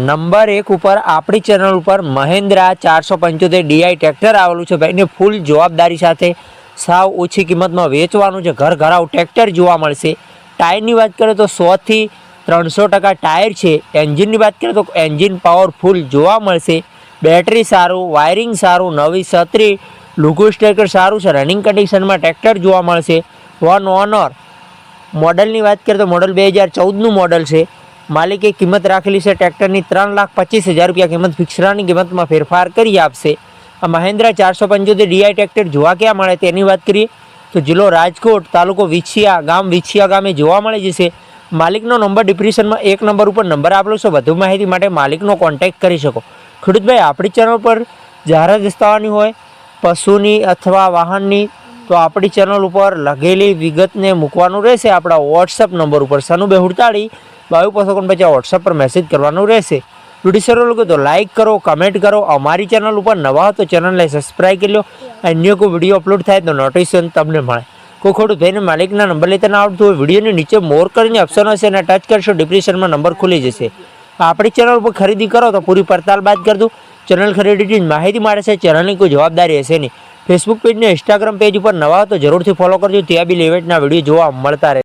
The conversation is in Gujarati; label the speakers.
Speaker 1: નંબર 1 ઉપર આપણી ચેનલ ઉપર મહિન્દ્રા 475 ડીઆઈ ટ્રેક્ટર આવેલું છે ભાઈને ફૂલ જવાબદારી સાથે સાવ ઓછી કિંમતમાં વેચવાનું છે। ઘર ઘરાવ ટ્રેક્ટર જોવા મળશે। ટાયરની વાત કરીએ તો 100 થી 300% ટાયર છે। એન્જિનની વાત કરીએ તો એન્જિન પાવરફુલ જોવા મળશે। બેટરી સારું, વાયરિંગ સારું, નવી છત્રી, લુગુ સ્ટેકર સારું છે। રનિંગ કન્ડિશનમાં ટ્રેક્ટર જોવા મળશે। વન ઓનર મોડલની વાત કરીએ તો મોડલ 2014નું મોડલ છે। માલિકે કિંમત રાખેલી છે ટ્રેક્ટરની 3,25,000 રૂપિયા કિંમત ફિક્સરાની કિંમતમાં ફેરફાર કરી આપશે। આ મહિન્દ્રા 475 ડીઆઈ ટ્રેક્ટર જોવા ક્યાં મળે તેની વાત કરીએ તો જિલ્લો રાજકોટ, તાલુકો વિછિયા, ગામ વિછિયા ગામે જોવા મળી જશે। માલિકનો નંબર ડિસ્ક્રિપ્શનમાં 1 નંબર ઉપર નંબર આપેલો છે। વધુ માહિતી માટે માલિકનો કોન્ટેક્ટ કરી શકો। ખેડૂતભાઈ, આપણી ચેનલ પર જાહેરાત દસ્તાવાની હોય પશુની અથવા વાહનની તો આપણી ચેનલ ઉપર લખેલી વિગતને મૂકવાનું રહેશે આપણા વોટ્સઅપ નંબર ઉપર 9248 વોટ્સઅપ પર મેસેજ કરવાનું રહેશે। વિડીયો સારો લાગે તો લાઇક કરો, કમેન્ટ કરો। અમારી ચેનલ ઉપર નવા હો તો ચેનલને સબસ્ક્રાઈબ કરી લો। અન્ય કોઈ વિડીયો અપલોડ થાય તો નોટિફિકેશન તમને મળે। કોઈ ખોટું ભાઈને માલિકના નંબર લેતા ના આવડતું હોય વિડીયોની નીચે મોર કરીને ઓપ્શન હશે અને ટચ કરશો ડિસ્ક્રિપ્શનમાં નંબર ખુલી જશે। આપણી ચેનલ ઉપર ખરીદી કરો તો પૂરી પડતાલ બાદ કરજો। ચેનલ ખરીદીની માહિતી મળે છે, ચેનલની કોઈ જવાબદારી હશે નહીં। ફેસબુક પેજ ને ઇન્સ્ટાગ્રામ પેજ ઉપર નવા તો જરૂરથી ફોલો કરજો, ત્યાં બી લેવેટના વિડીયો જોવા મળતા રહે।